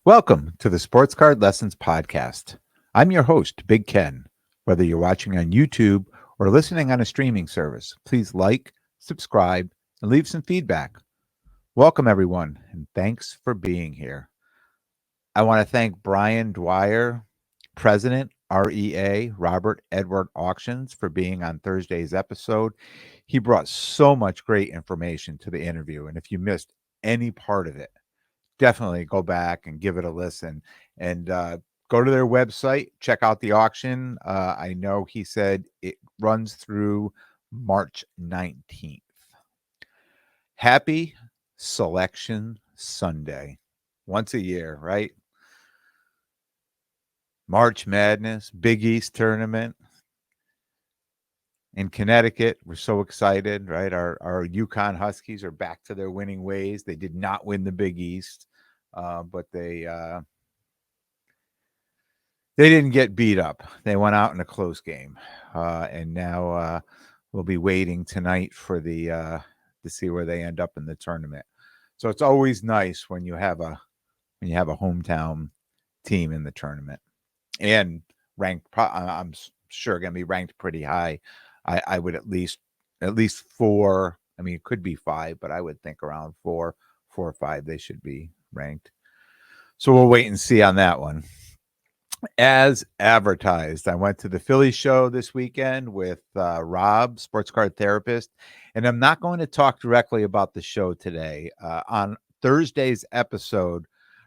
Welcome to the Sports Card Lessons Podcast. I'm your host, Big Ken. Whether you're watching on YouTube or listening on a streaming service, please like, subscribe, and leave some feedback. Welcome, everyone, and thanks for being here. I want to thank Brian Dwyer, President, REA, Robert Edward Auctions, for being on Thursday's episode. He brought so much great information to the interview, and if you missed any part of it, definitely go back and give it a listen and go to their website, check out the auction. I know he said it runs through March 19th. Happy Selection Sunday. Once a year, right? March Madness, Big East tournament in Connecticut. We're so excited, right? Our UConn Huskies are back to their winning ways. They did not win the Big East, but they didn't get beat up. They went out in a close game, and now we'll be waiting tonight for the to see where they end up in the tournament. So it's always nice when you have a hometown team in the tournament and ranked. I'm sure going to be ranked pretty high. I would at least four. I mean, it could be five, but I would think around four or five. They should be ranked. So we'll wait and see on that one. As advertised, I went to the Philly show this weekend with Rob, sports card therapist, and I'm not going to talk directly about the show today. On Thursday's episode,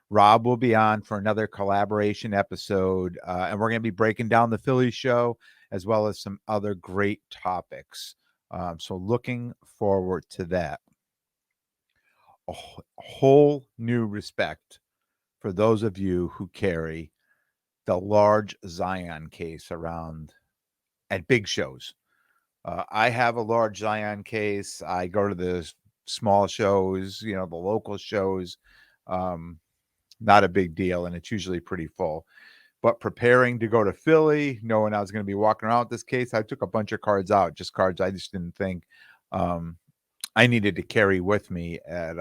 Rob will be on for another collaboration episode, and we're going to be breaking down the Philly show as well as some other great topics. So looking forward to that. A whole new respect for those of you who carry the large Zion case around at big shows. I have a large Zion case. I go to the small shows, the local shows. Not a big deal, and it's usually pretty full. But preparing to go to Philly, knowing I was going to be walking around with this case, I took a bunch of cards out, just cards I just didn't think I needed to carry with me at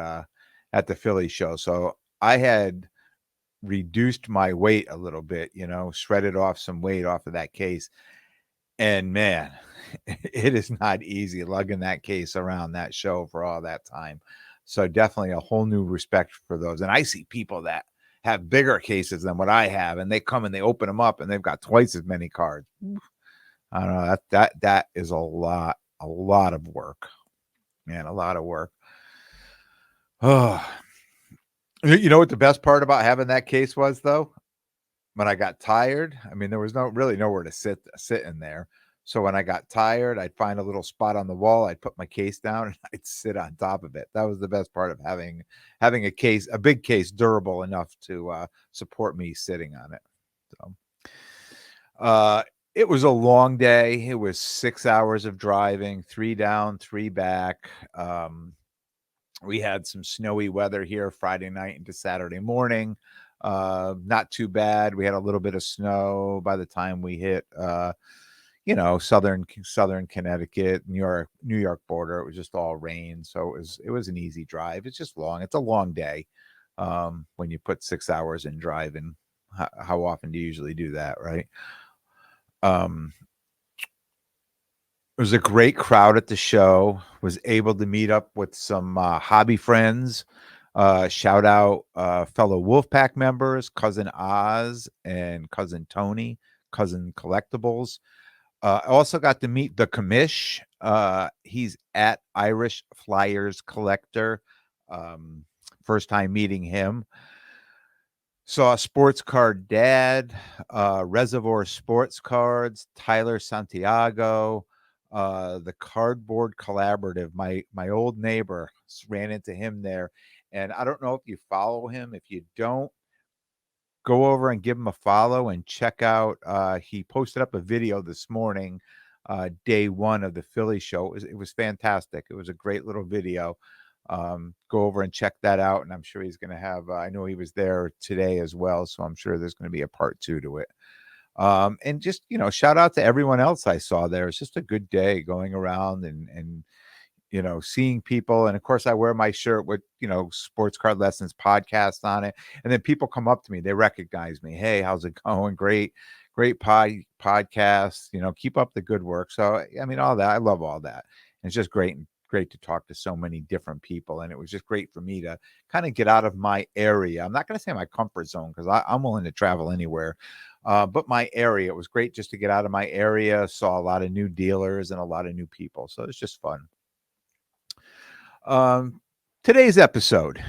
the Philly show. So I had reduced my weight a little bit, shredded off some weight off of that case. And man, it is not easy lugging that case around that show for all that time. So definitely a whole new respect for those. And I see people that have bigger cases than what I have, and they come and they open them up and they've got twice as many cards. I don't know. That is a lot of work. Man, a lot of work. Oh, you know what the best part about having that case was, though? When I got tired, I mean, there was nowhere to sit in there. So when I got tired, I'd find a little spot on the wall. I'd put my case down and I'd sit on top of it. That was the best part of having a big case, durable enough to support me sitting on it. So it was a long day. It was 6 hours of driving, 3 down, 3 back. We had some snowy weather here Friday night into Saturday morning. Not too bad. We had a little bit of snow by the time we hit southern Connecticut, New York border. It was just all rain, so it was an easy drive. It's just long. It's a long day when you put 6 hours in driving. How often do you usually do that, right? It was a great crowd at the show. Was able to meet up with some hobby friends. Shout out fellow Wolfpack members, Cousin Oz and Cousin Tony, Cousin Collectibles. I also got to meet the commish. He's at Irish Flyers Collector. First time meeting him. Saw Sports Card Dad, Reservoir Sports Cards, Tyler Santiago, the Cardboard Collaborative. My old neighbor, ran into him there. And I don't know if you follow him. If you don't, go over and give him a follow and check out. He posted up a video this morning, day one of the Philly show. It was fantastic. It was a great little video. Go over and check that out. And I'm sure he's going to have, I know he was there today as well. So I'm sure there's going to be a part 2 to it. And just, shout out to everyone else I saw there. It's just a good day going around and seeing people. And of course, I wear my shirt with, Sports Card Lessons podcast on it. And then people come up to me, they recognize me. Hey, how's it going? Great podcast. Keep up the good work. So, I mean, all that. I love all that. And it's just great to talk to so many different people. And it was just great for me to kind of get out of my area. I'm not going to say my comfort zone because I'm willing to travel anywhere. But my area, it was great just to get out of my area, saw a lot of new dealers and a lot of new people. So it's just fun. Today's episode,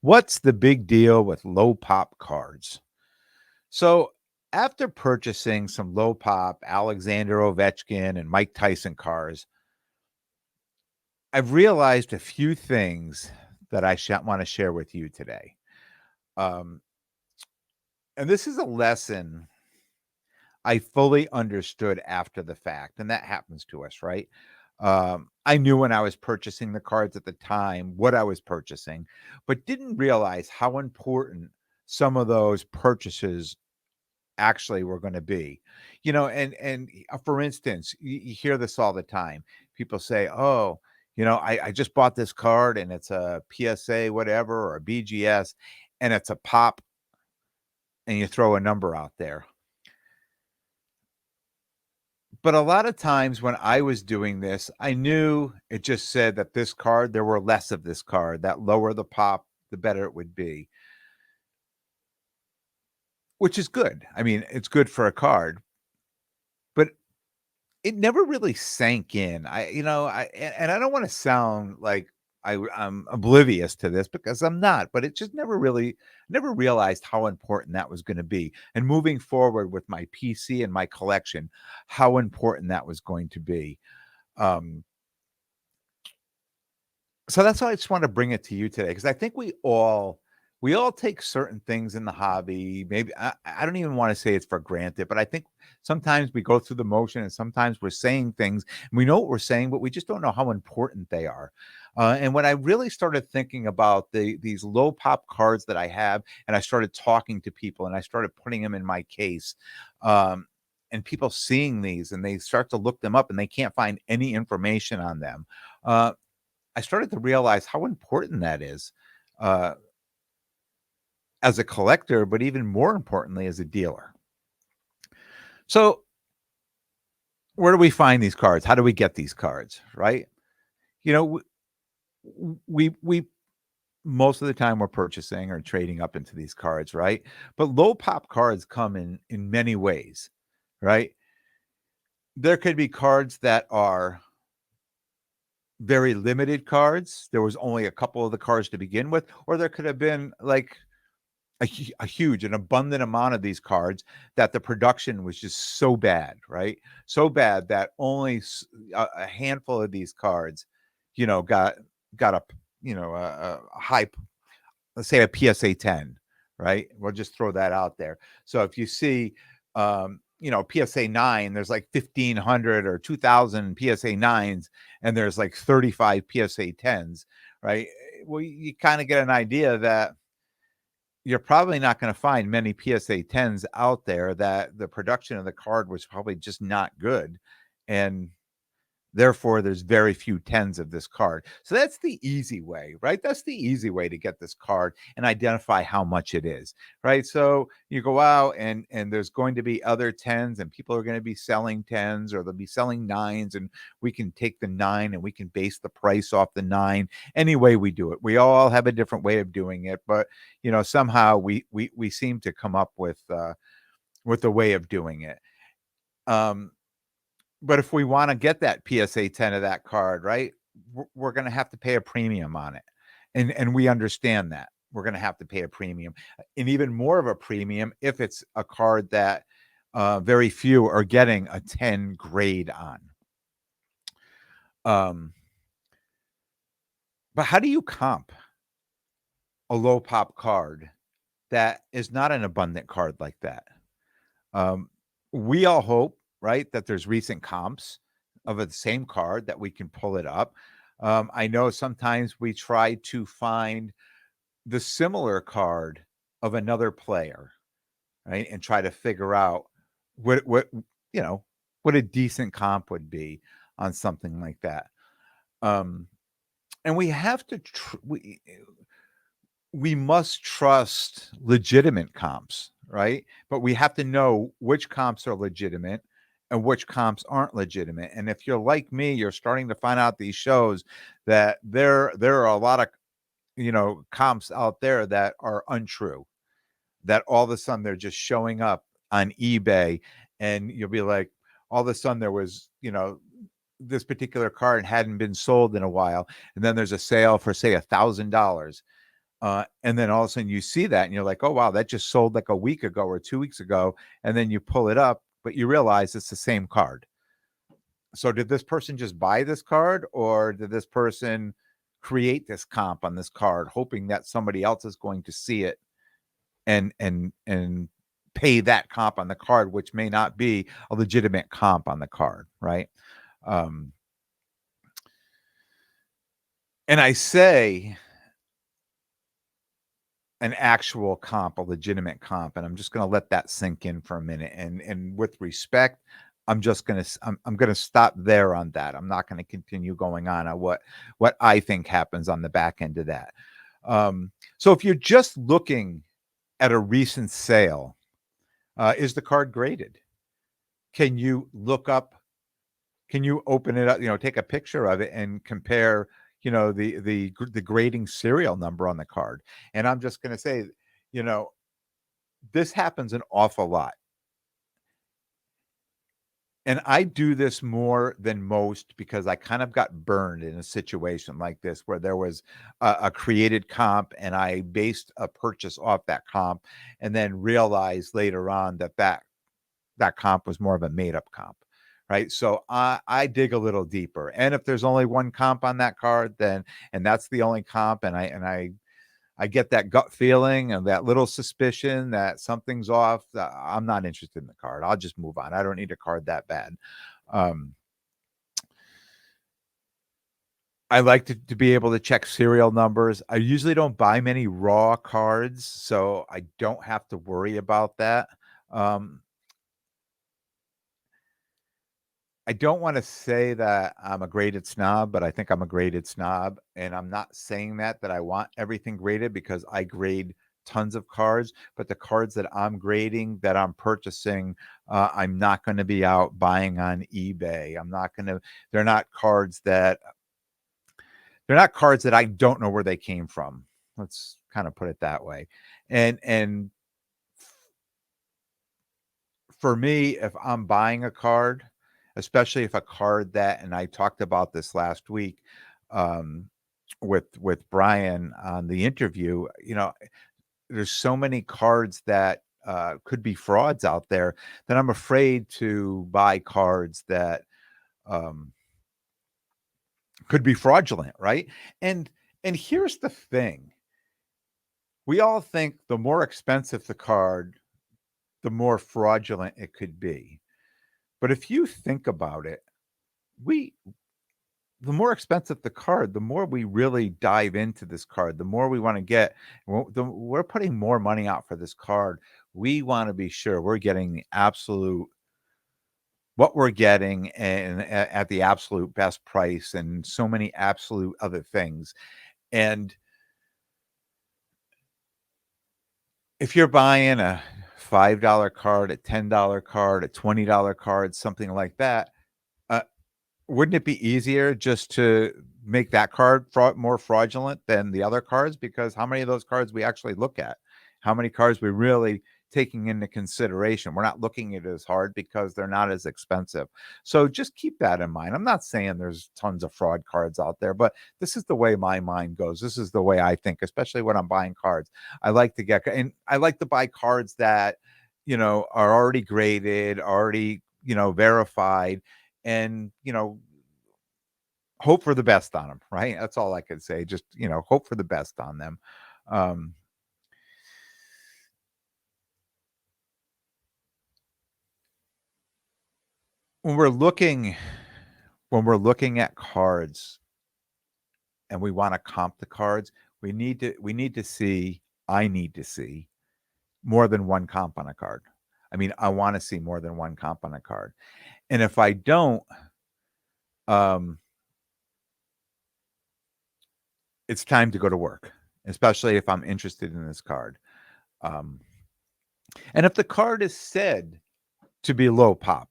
what's the big deal with low pop cards? So after purchasing some low pop Alexander Ovechkin and Mike Tyson cards, I've realized a few things that I want to share with you today. And this is a lesson I fully understood after the fact, and that happens to us, right? I knew when I was purchasing the cards at the time what I was purchasing, but didn't realize how important some of those purchases actually were going to be. And for instance, you hear this all the time. People say, "Oh, I just bought this card and it's a PSA, whatever, or a BGS, and it's a pop," and you throw a number out there. But a lot of times when I was doing this, I knew it just said that this card, there were less of this card. That lower the pop, the better it would be, which is good. I mean, it's good for a card, but it never really sank in. And I don't want to sound like I'm oblivious to this because I'm not, but it just never realized how important that was going to be. And moving forward with my PC and my collection, how important that was going to be. Um, So that's why I just want to bring it to you today because I think we all take certain things in the hobby. Maybe I don't even want to say it's for granted, but I think sometimes we go through the motion and sometimes we're saying things and we know what we're saying, but we just don't know how important they are. And when I really started thinking about these low pop cards that I have, and I started talking to people and I started putting them in my case, um, and people seeing these and they start to look them up and they can't find any information on them. I started to realize how important that is, uh, as a collector, but even more importantly, as a dealer. So, where do we find these cards? How do we get these cards? Right? You know, we most of the time we're purchasing or trading up into these cards, right? But low pop cards come in many ways, right? There could be cards that are very limited cards. There was only a couple of the cards to begin with, or there could have been like a huge, an abundant amount of these cards that the production was just so bad, right? So bad that only a handful of these cards, got a a high, let's say a PSA 10, right? We'll just throw that out there. So if you see, PSA 9, there's like 1,500 or 2,000 PSA 9s, and there's like 35 PSA 10s, right? Well, you kind of get an idea that you're probably not going to find many PSA 10s out there, that the production of the card was probably just not good. And therefore, there's very few 10s of this card. So that's the easy way, right? That's the easy way to get this card and identify how much it is, right? So you go out and there's going to be other 10s and people are going to be selling 10s or they'll be selling 9s, and we can take the 9 and we can base the price off the 9 any way we do it. We all have a different way of doing it, but somehow we seem to come up with a way of doing it. But if we want to get that PSA 10 of that card, right, we're going to have to pay a premium on it. And we understand that. We're going to have to pay a premium, and even more of a premium if it's a card that very few are getting a 10 grade on. But how do you comp a low pop card that is not an abundant card like that? Um, we all hope, right, that there's recent comps of the same card that we can pull it up. I know sometimes we try to find the similar card of another player, right, and try to figure out what what a decent comp would be on something like that. Um, and we have to we must trust legitimate comps, right? But we have to know which comps are legitimate and which comps aren't legitimate. And if you're like me, you're starting to find out these shows that there are a lot of comps out there that are untrue. That all of a sudden they're just showing up on eBay, and you'll be like, all of a sudden there was this particular card hadn't been sold in a while, and then there's a sale for say $1,000. And then all of a sudden you see that and you're like, oh, wow, that just sold like a week ago or 2 weeks ago. And then you pull it up, but you realize it's the same card. So did this person just buy this card, or did this person create this comp on this card, hoping that somebody else is going to see it and pay that comp on the card, which may not be a legitimate comp on the card, right? Um, and I say an actual comp, a legitimate comp, and I'm just going to let that sink in for a minute. And with respect, I'm going to stop there on that. I'm not going to continue going on what I think happens on the back end of that. So if you're just looking at a recent sale, is the card graded? Can you look up? Can you open it up? Take a picture of it and compare the grading serial number on the card. And I'm just going to say, you know, this happens an awful lot. And I do this more than most because I kind of got burned in a situation like this where there was a created comp and I based a purchase off that comp and then realized later on that comp was more of a made up comp. Right. So I dig a little deeper. And if there's only one comp on that card, then and that's the only comp, and I get that gut feeling and that little suspicion that something's off, I'm not interested in the card. I'll just move on. I don't need a card that bad. Um, I like to be able to check serial numbers. I usually don't buy many raw cards, so I don't have to worry about that. Um, I don't want to say that I'm a graded snob, but I think I'm a graded snob. And I'm not saying that I want everything graded, because I grade tons of cards, but the cards that I'm grading, that I'm purchasing, I'm not going to be out buying on eBay. They're not cards that, I don't know where they came from. Let's kind of put it that way. And for me, if I'm buying a card, especially if a card that, and I talked about this last week, um, with Brian on the interview, there's so many cards that could be frauds out there that I'm afraid to buy cards that um, could be fraudulent, right? And and here's the thing: we all think the more expensive the card, the more fraudulent it could be. But if you think about it, we the more expensive the card, the more we really dive into this card, the more we want to get. We're putting more money out for this card. We want to be sure we're getting the absolute what we're getting, and at the absolute best price, and so many absolute other things. And if you're buying a $5 card, a $10 card, a $20 card, something like that, uh, wouldn't it be easier just to make that card more fraudulent than the other cards? Because how many of those cards we actually look at? How many cards we really taking into consideration? We're not looking at it as hard because they're not as expensive. So just keep that in mind. I'm not saying there's tons of fraud cards out there, but this is the way my mind goes. This is the way I think, especially when I'm buying cards. I like to buy cards that, are already graded, already, verified, and hope for the best on them, right? That's all I can say. Just, hope for the best on them. Um, when we're looking at cards and we want to comp the cards, I need to see more than one comp on a card. I mean, I want to see more than one comp on a card. And if I don't, um, it's time to go to work, especially if I'm interested in this card. Um, and if the card is said to be low pop,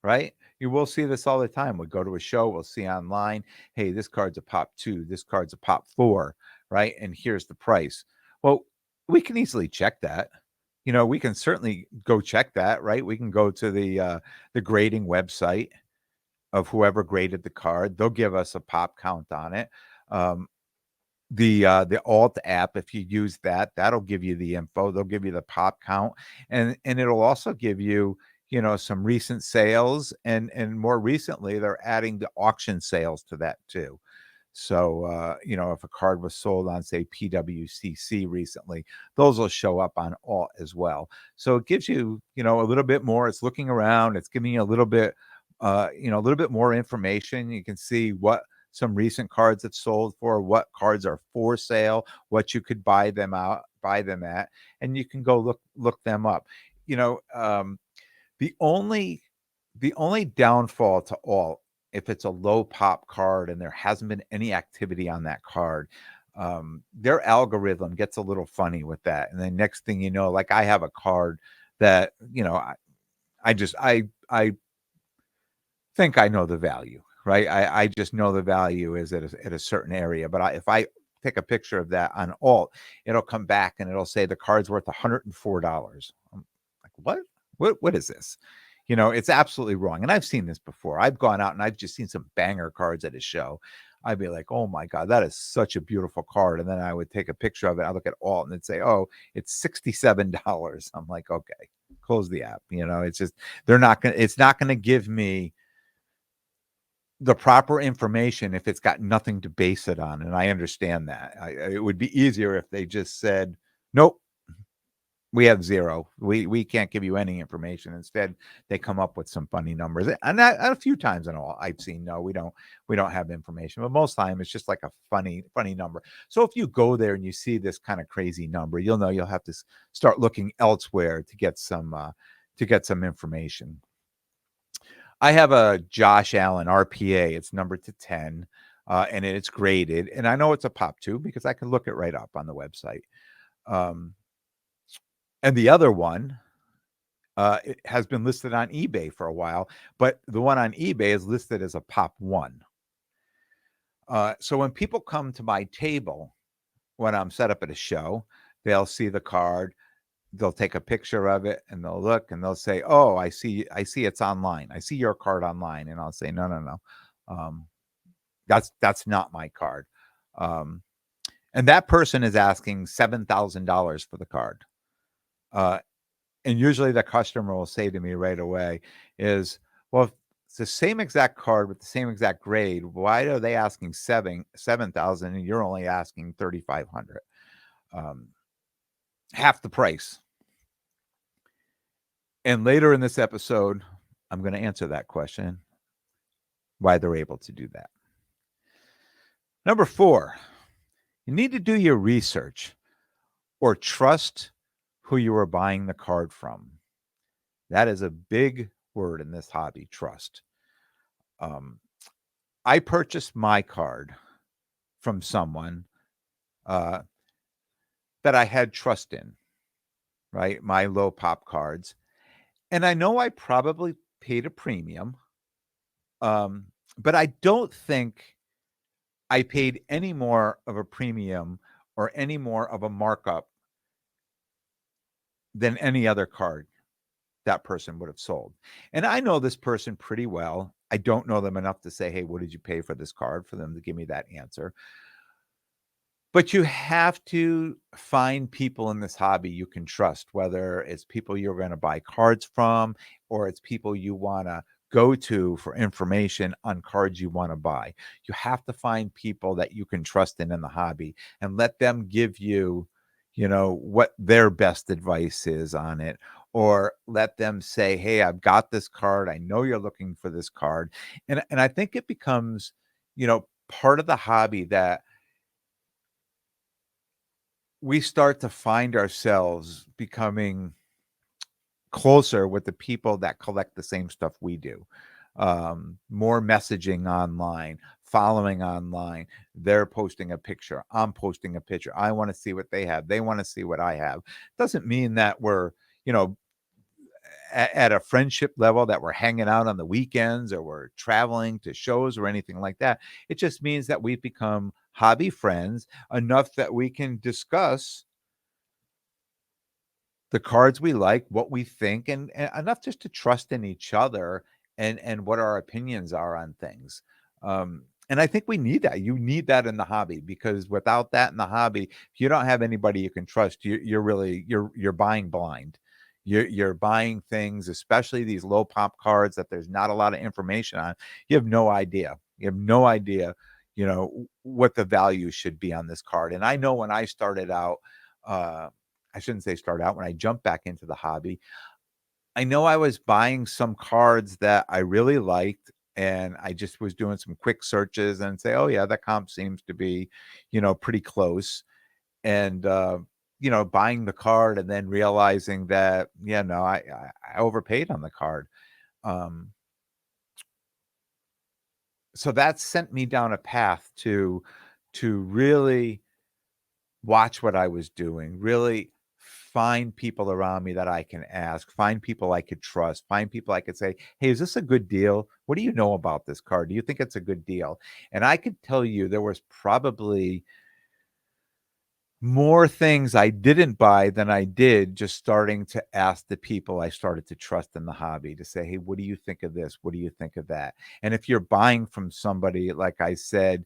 right? You will see this all the time. We go to a show, we'll see online, hey, this card's a pop 2, this card's a pop 4, right? And here's the price. Well, we can easily check that. We can certainly go check that, right? We can go to the grading website of whoever graded the card. They'll give us a pop count on it. Um, the alt app, if you use that, that'll give you the info. They'll give you the pop count, and it'll also give you some recent sales, and more recently they're adding the auction sales to that too. So if a card was sold on, say, PWCC recently, those will show up on alt as well. So it gives you a little bit more. It's looking around, it's giving you a little bit a little bit more information. You can see what some recent cards have sold for, what cards are for sale, what you could buy them at, and you can go look them up. You know, the only downfall to alt, if it's a low pop card and there hasn't been any activity on that card, their algorithm gets a little funny with that. And then next thing you know, like I have a card that I think I know the value, right? I just know the value is at a certain area. But if I take a picture of that on alt, it'll come back and it'll say the card's worth $104. I'm like, what? What is this? It's absolutely wrong. And I've seen this before. I've gone out and I've just seen some banger cards at a show. I'd be like, oh my God, that is such a beautiful card. And then I would take a picture of it. I look at alt and it'd say, oh, it's $67. I'm like, okay, close the app. It's just, it's not going to give me the proper information if it's got nothing to base it on. And I understand that. It would be easier if they just said, nope, we have zero. We can't give you any information. Instead, they come up with some funny numbers. And that, a few times in all, I've seen, no, we don't have information. But most time it's just like a funny number. So if you go there and you see this kind of crazy number, you'll know you'll have to start looking elsewhere to get some information. I have a Josh Allen RPA. It's numbered to 10, and it's graded. And I know it's a pop 2 because I can look it right up on the website. And the other one, it has been listed on eBay for a while, but the one on eBay is listed as a pop 1. So when people come to my table, when I'm set up at a show, they'll see the card, they'll take a picture of it, and they'll look and they'll say, oh, I see it's online. I see your card online. And I'll say, no. That's not my card. And that person is asking $7,000 for the card. And usually the customer will say to me right away is, well, if it's the same exact card with the same exact grade, why are they asking 7,000 and you're only asking 3,500? Half the price. And later in this episode, I'm going to answer that question, why they're able to do that. Number 4, you need to do your research or trust who you are buying the card from. That is a big word in this hobby, trust. I purchased my card from someone that I had trust in, right? My low pop cards. And I know I probably paid a premium, but I don't think I paid any more of a premium or any more of a markup than any other card that person would have sold. And I know this person pretty well. I don't know them enough to say, hey, what did you pay for this card, for them to give me that answer. But you have to find people in this hobby you can trust, whether it's people you're going to buy cards from or it's people you want to go to for information on cards you want to buy. You have to find people that you can trust in the hobby and let them give you, what their best advice is on it, or let them say, hey, I've got this card. I know you're looking for this card. And I think it becomes, part of the hobby that we start to find ourselves becoming closer with the people that collect the same stuff we do. More messaging online, following online. They're posting a picture. I'm posting a picture. I want to see what they have. They want to see what I have. Doesn't mean that we're, you know, at a friendship level, that we're hanging out on the weekends or we're traveling to shows or anything like that. It just means that we've become hobby friends enough that we can discuss the cards we like, what we think, and enough just to trust in each other and what our opinions are on things. And I think we need that. You need that in the hobby, because without that in the hobby, if you don't have anybody you can trust, you're really you're buying blind. You're buying things, especially these low pop cards that there's not a lot of information on. You have no idea. You have no idea, what the value should be on this card. And I know when I started out, uh, I shouldn't say start out, when I jumped back into the hobby, I know I was buying some cards that I really liked, and I just was doing some quick searches and say, "Oh yeah, that comp seems to be, pretty close." And buying the card and then realizing that, yeah, no, I overpaid on the card. Um, so that sent me down a path to really watch what I was doing, really find people around me that I can ask, find people I could trust, find people I could say, "Hey, is this a good deal? What do you know about this card? Do you think it's a good deal?" And I could tell you there was probably more things I didn't buy than I did, just starting to ask the people I started to trust in the hobby to say, "Hey, what do you think of this? What do you think of that?" And if you're buying from somebody, like I said,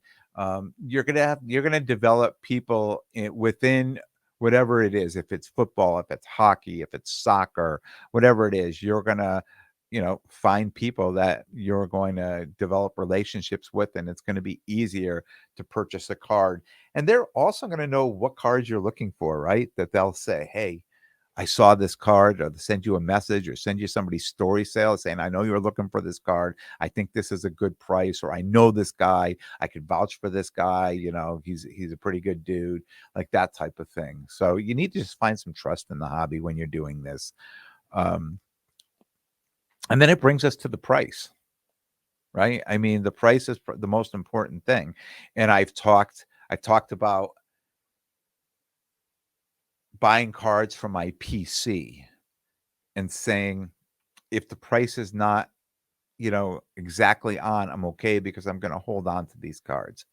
you're gonna develop people within whatever it is. If it's football, if it's hockey, if it's soccer, whatever it is, you're gonna, find people that you're going to develop relationships with, and it's going to be easier to purchase a card. And they're also gonna know what cards you're looking for, right? That they'll say, "Hey, I saw this card," or they send you a message or send you somebody's story sale saying, "I know you're looking for this card. I think this is a good price," or "I know this guy. I could vouch for this guy. He's a pretty good dude," like that type of thing. So you need to just find some trust in the hobby when you're doing this. Um, and then it brings us to the price, right? I mean, the price is the most important thing. And I've talked about buying cards from my PC and saying, if the price is not, exactly on, I'm okay, because I'm going to hold on to these cards.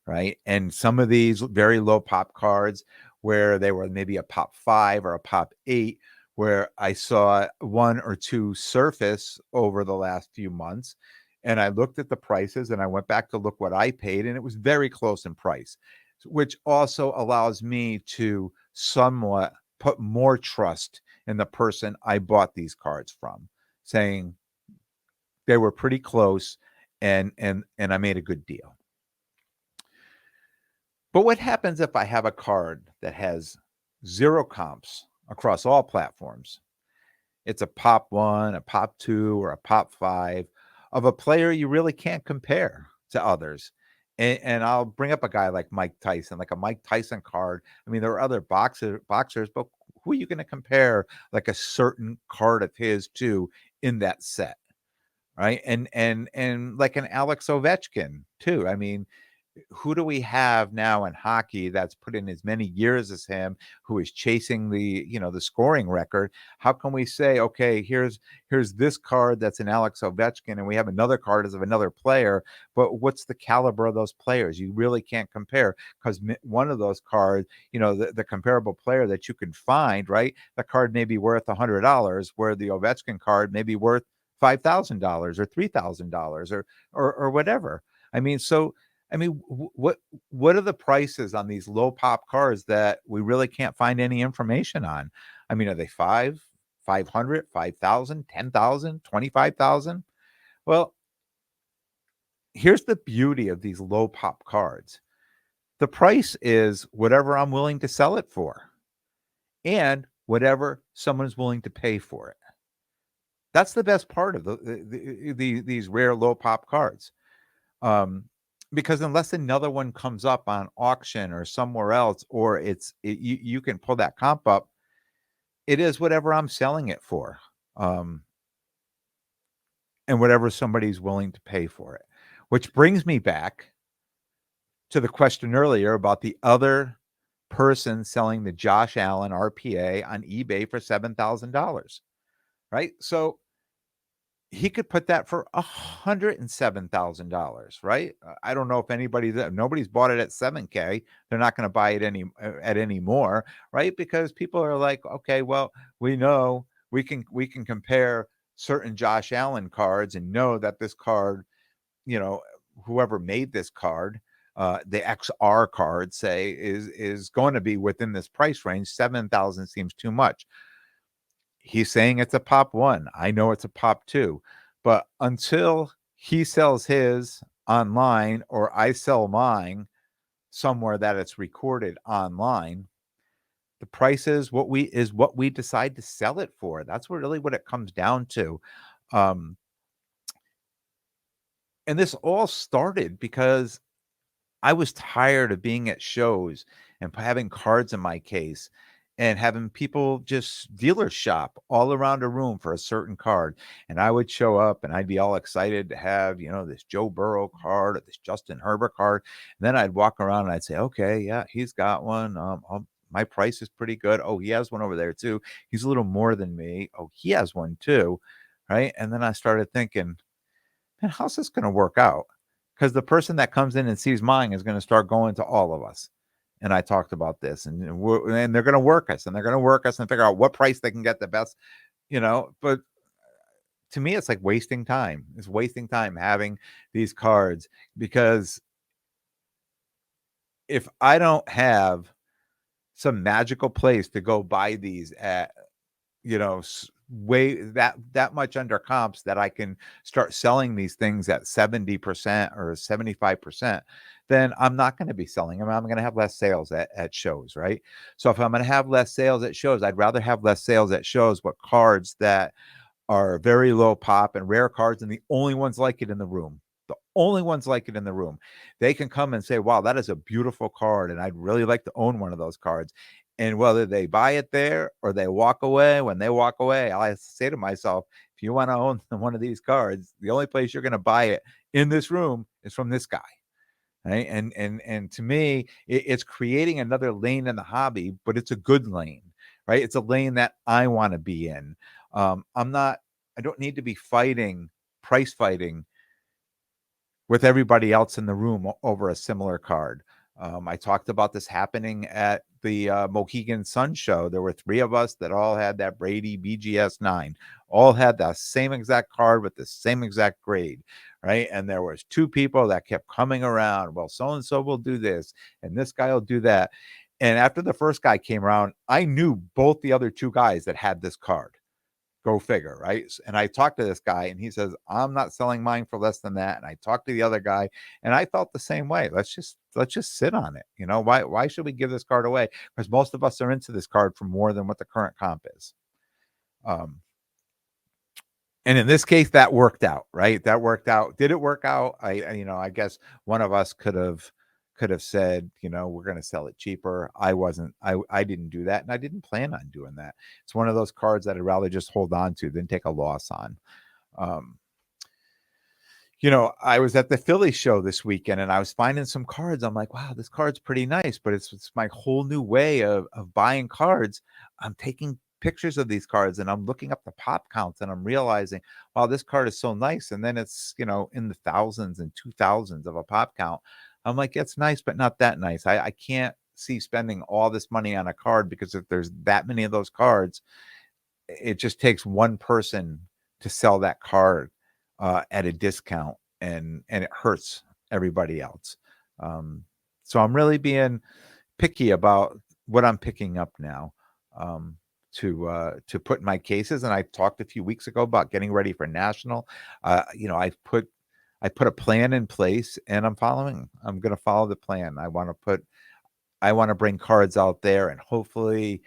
Right. And some of these very low pop cards, where they were maybe a pop 5 or a pop 8, where I saw one or two surface over the last few months. And I looked at the prices and I went back to look what I paid, and it was very close in price, which also allows me to somewhat put more trust in the person I bought these cards from, saying they were pretty close, and I made a good deal. But what happens if I have a card that has 0 comps across all platforms? It's a pop 1, a pop 2, or a pop 5 of a player you really can't compare to others. And I'll bring up a guy like Mike Tyson, like a Mike Tyson card. I mean, there are other boxers, but who are you gonna compare, like, a certain card of his to in that set, right? And like an Alex Ovechkin too. I mean, who do we have now in hockey that's put in as many years as him, who is chasing the scoring record? How can we say, okay, here's this card that's an Alex Ovechkin, and we have another card as of another player, but what's the caliber of those players? You really can't compare, because one of those cards, the comparable player that you can find, right? The card may be worth $100, where the Ovechkin card may be worth $5,000 or $3,000 or whatever. I mean, so I mean, what are the prices on these low pop cards that we really can't find any information on? I mean, are they 500, 5,000, 10,000, 25,000? Well, here's the beauty of these low pop cards. The price is whatever I'm willing to sell it for, and whatever someone's willing to pay for it. That's the best part of these rare low pop cards. Um, because unless another one comes up on auction or somewhere else, or you can pull that comp up, it is whatever I'm selling it for, um, and whatever somebody's willing to pay for it. Which brings me back. to the question earlier about the other person selling the Josh Allen RPA on eBay for $7,000, right? So he could put that for $107,000, right? I don't know if nobody's bought it at 7K. They're not going to buy it at any more, right? Because people are like, okay, well, we know we can compare certain Josh Allen cards and know that this card, you know, whoever made this card, the XR card, say, is going to be within this price range. 7,000 seems too much. He's saying it's a pop one. I know it's a pop two, but until he sells his online or I sell mine somewhere that it's recorded online, the price is what we decide to sell it for. That's what it comes down to. Um, and this all started because I was tired of being at shows and having cards in my case and having people just dealer shop all around a room for a certain card. And I would show up and I'd be all excited to have, this Joe Burrow card or this Justin Herbert card. And then I'd walk around and I'd say, okay, yeah, he's got one. My price is pretty good. Oh, he has one over there too. He's a little more than me. Oh, he has one too. Right. And then I started thinking, man, how's this going to work out? Because the person that comes in and sees mine is going to start going to all of us. And I talked about this, and they're going to work us, and they're going to work us and figure out what price they can get the best, But to me, it's like wasting time. It's wasting time having these cards because if I don't have some magical place to go buy these at, way that much under comps that I can start selling these things at 70% or 75%, then I'm not going to be selling them. I'm going to have less sales at shows, right? So if I'm going to have less sales at shows, I'd rather have less sales at shows with cards that are very low pop and rare cards, and the only ones like it in the room. The only ones like it in the room. They can come and say, wow, that is a beautiful card, and I'd really like to own one of those cards. And whether they buy it there or they walk away, when they walk away, I say to myself, if you want to own one of these cards, the only place you're going to buy it in this room is from this guy. Right. And to me, it's creating another lane in the hobby, but it's a good lane, right? It's a lane that I want to be in. I don't need to be price fighting with everybody else in the room over a similar card. I talked about this happening at the Mohegan Sun show. There were 3 of us that all had that Brady BGS 9, all had the same exact card with the same exact grade, right? And there was 2 people that kept coming around. Well, so-and-so will do this, and this guy will do that. And after the first guy came around, I knew both the other 2 guys that had this card. Go figure, right? And I talked to this guy and he says, I'm not selling mine for less than that. And I talked to the other guy and I felt the same way. Let's just sit on it. Why should we give this card away? Because most of us are into this card for more than what the current comp is. And in this case, that worked out, right? That worked out. Did it work out? I guess one of us could have said, we're going to sell it cheaper. I didn't do that, and I didn't plan on doing that. It's one of those cards that I'd rather just hold on to than take a loss on. Um, I was at the Philly show this weekend and I was finding some cards. I'm like, wow, this card's pretty nice, but it's my whole new way of buying cards. I'm taking pictures of these cards and I'm looking up the pop counts and I'm realizing, wow, this card is so nice. And then it's, in the thousands and 2,000s of a pop count. I'm like, it's nice, but not that nice. I can't see spending all this money on a card because if there's that many of those cards, it just takes one person to sell that card at a discount, and it hurts everybody else. Um, so I'm really being picky about what I'm picking up now, to put in my cases. And I talked a few weeks ago about getting ready for national. I put a plan in place, and I'm going to follow the plan. I want to bring cards out there, and hopefully,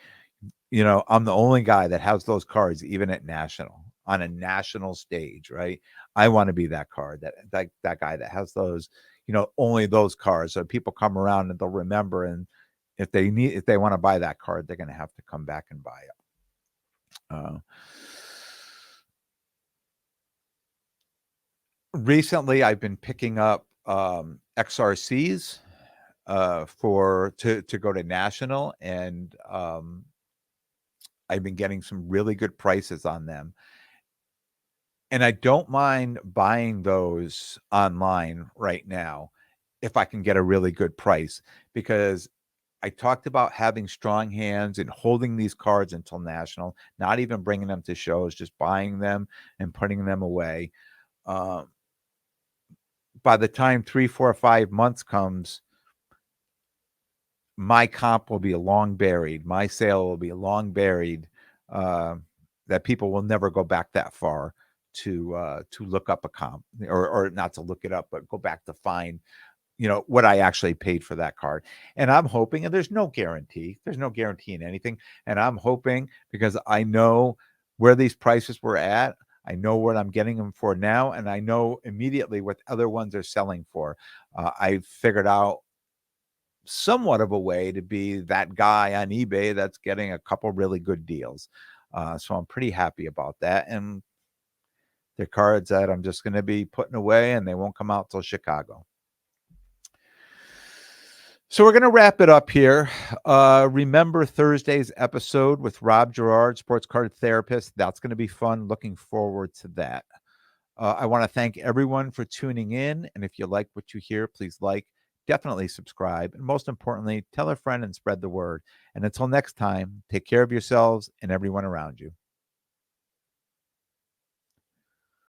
I'm the only guy that has those cards, even at on a national stage, right? I want to be that card, that guy that has those, only those cards. So people come around and they'll remember, and if they want to buy that card, they're going to have to come back and buy it. Recently, I've been picking up XRCs. for to go to national, and I've been getting some really good prices on them. And I don't mind buying those online right now if I can get a really good price, because I talked about having strong hands and holding these cards until national, not even bringing them to shows, just buying them and putting them away. Um, by the time 3, 4, 5 months comes, my comp will be long buried. My sale will be long buried. Uh, that people will never go back that far to look up a comp, or not to look it up, but go back to find, what I actually paid for that card. And I'm hoping, and there's no guarantee. There's no guarantee in anything. And I'm hoping, because I know where these prices were at. I know what I'm getting them for now, and I know immediately what other ones are selling for. I figured out somewhat of a way to be that guy on eBay that's getting a couple really good deals. So I'm pretty happy about that. And they're cards that I'm just going to be putting away, and they won't come out till Chicago. So we're going to wrap it up here. Remember Thursday's episode with Rob Gerard, sports card therapist. That's going to be fun. Looking forward to that. I want to thank everyone for tuning in. And if you like what you hear, please definitely subscribe. And most importantly, tell a friend and spread the word. And until next time, take care of yourselves and everyone around you.